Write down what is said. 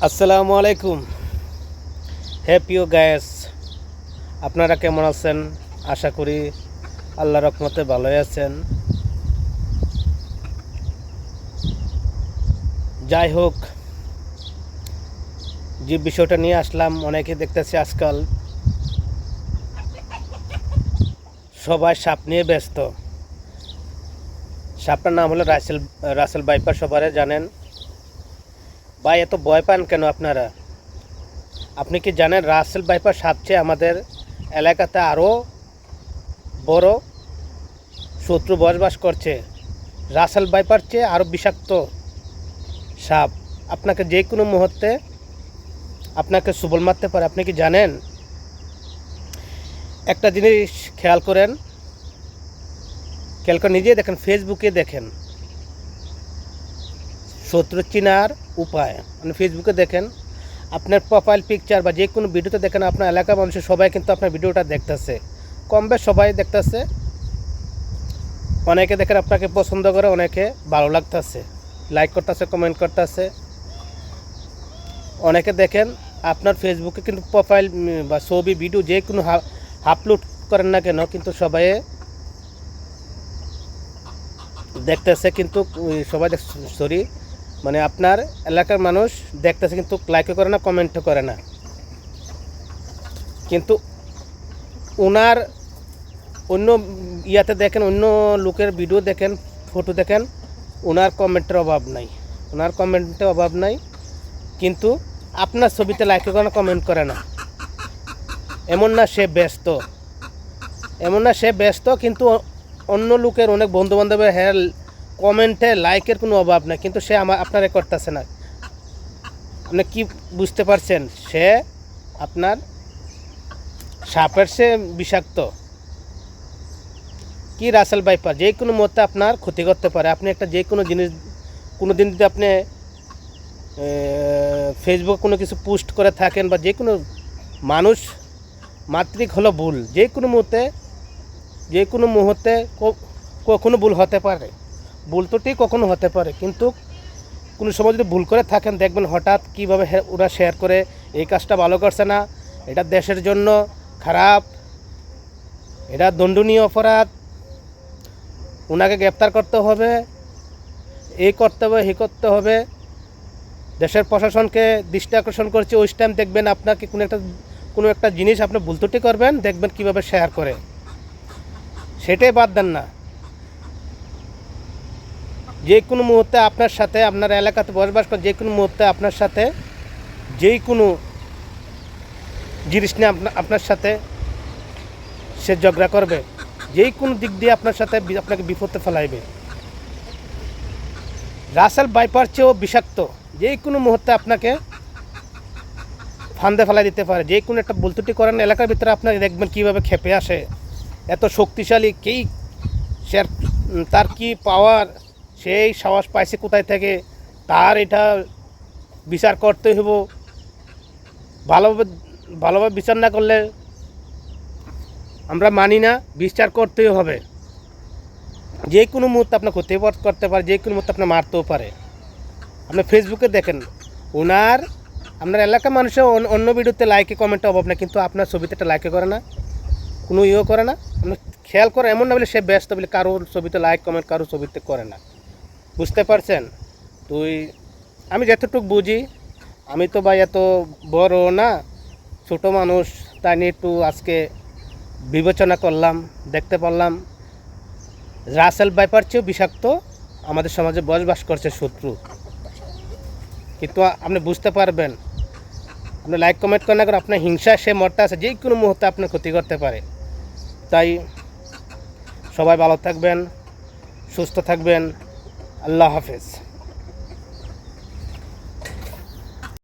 আসসালামু আলাইকুম। হ্যাপিও গায়েস, আপনারা কেমন আছেন? আশা করি আল্লাহর রহমতে ভালোই আছেন। যাই হোক, যে বিষয়টা নিয়ে আসলাম, অনেকে দেখতেছি আজকাল সবাই সাপ নিয়ে ব্যস্ত। সাপটার নাম হলো রাসেল ভাইপার, সবাই জানেন। ভাই, এত ভয় পান কেন আপনারা? আপনি কি জানেন রাসেল ভাইপার সাপ চেয়ে আমাদের এলাকাতে আরও বড় শত্রু বসবাস করছে? রাসেল ভাইপার চেয়ে আরও বিষাক্ত সাপ আপনাকে যে কোনো মুহূর্তে আপনাকে সবল মারতে পারে। আপনি কি জানেন? একটা জিনিস খেয়াল করেন, নিজেই দেখেন, ফেসবুকে দেখেন শত্রু চিনার উপায়। মানে ফেসবুকে দেখেন, আপনার প্রোফাইল পিকচার বা যে কোনো ভিডিওতে দেখেন, আপনার এলাকার মানুষের সবাই কিন্তু আপনার ভিডিওটা দেখতেছে, কম বেশ সবাই দেখতেছে। অনেকে দেখেন আপনাকে পছন্দ করে, অনেকে ভালো লাগতেছে, লাইক করতেছে, কমেন্ট করতেছে। অনেকে দেখেন আপনার ফেসবুকে কিন্তু প্রোফাইল বা ছবি ভিডিও যে কোনো আপলোড করেন না কেন, কিন্তু সবাই দেখতেছে, কিন্তু সবাই সরি মানে আপনার এলাকার মানুষ দেখতেছে, কিন্তু লাইকও করে না, কমেন্টও করে না। কিন্তু ওনার অন্য ইয়াতে দেখেন, অন্য লোকের ভিডিও দেখেন, ফটো দেখেন, ওনার কমেন্টের অভাব নাই, কিন্তু আপনার ছবিতে লাইক করে না, কমেন্ট করে না। এমন না সে ব্যস্ত, কিন্তু অন্য লোকের অনেক বন্ধুবান্ধবের হ্যাঁ কমেন্টে লাইকের কোনো অভাব নাই, কিন্তু সে আপনারে করতেছে না। আপনি কি বুঝতে পারছেন? সে আপনার সাপের সে বিষাক্ত। কি রাসেল ভাইপার যে কোনো মুহূর্তে আপনার ক্ষতি করতে পারে। আপনি একটা যে কোনো জিনিস কোনো দিন যদি আপনি ফেসবুক কোনো কিছু পোস্ট করে থাকেন, বা যে কোনো মানুষ মাত্রিক হলো ভুল, যে কোনো মুহূর্তে কখনো ভুল হতে পারে, ভুল তো ঠিক কখনো হতে পারে, কিন্তু কোনো সময় যদি ভুল করে থাকেন, দেখবেন হঠাৎ কীভাবে ওরা শেয়ার করে, এই কাজটা ভালো করছে না, এটা দেশের জন্য খারাপ, এটা দণ্ডনীয় অপরাধ, ওনাকে গ্রেপ্তার করতে হবে, এই করতে হবে, হে করতে হবে, দেশের প্রশাসনকে দৃষ্টি আকর্ষণ করছে। ওই টাইম দেখবেন আপনাকে কোনো একটা জিনিস আপনি ভুল ত্রুটি করবেন, দেখবেন কীভাবে শেয়ার করে, সেটাই বাদ দেন না। যে কোনো মুহূর্তে আপনার সাথে, আপনার এলাকাতে বসবাস করে যে কোনো মুহূর্তে আপনার সাথে যেই কোনো জিনিস নিয়ে আপনার সাথে সে ঝগড়া করবে, যেই কোনো দিক দিয়ে আপনাকে বিপদে ফেলাইবে। রাসেল ভাইপার চেয়েও বিষাক্ত, যে কোনো মুহূর্তে আপনাকে ফান্দে ফেলাই দিতে পারে। যে কোনো একটা ভুল ত্রুটি করেন এলাকার ভিতরে, আপনাকে দেখবেন কীভাবে খেপে আসে, এত শক্তিশালী, তার কি পাওয়ার, সেই সাহস পাইছে কোথায় থেকে, তার এটা বিচার করতে হইব। ভালোভাবে বিচার না করলে আমরা মানি না, বিচার করতেই হবে। যে কোনো মুহূর্তে আপনার ক্ষতি করতে পারে, যে কোনো মুহূর্তে আপনার মারতেও পারে। আপনি ফেসবুকে দেখেন, আপনার এলাকার মানুষের অন্য ভিডিওতে লাইকে কমেন্টে অভাব না, কিন্তু আপনার ছবিতে একটা লাইকে করে না, কোনো ইয়েও করে না। আপনি খেয়াল করে, এমন না বলে সে ব্যস্ত বলে কারোর ছবিতে লাইক কমেন্ট কারোর ছবিতে করে না। বুঝতে পারছেন? আমি যতটুকু বুঝি, আমি তো ভাই এত বড় না, ছোট মানুষ, তাই নিয়ে একটু আজকে বিবেচনা করলাম, দেখতে পারলাম রাসেল ভাইপার চেয়েও বিষাক্ত আমাদের সমাজে বসবাস করছে শত্রু। কিন্তু আপনি বুঝতে পারবেন, আপনি লাইক কমেন্ট করেন না, করে আপনার হিংসা সে মরতে আছে, যে কোনো মুহূর্তে আপনার ক্ষতি করতে পারে। তাই সবাই ভালো থাকবেন, সুস্থ থাকবেন। আল্লাহ হাফেজ।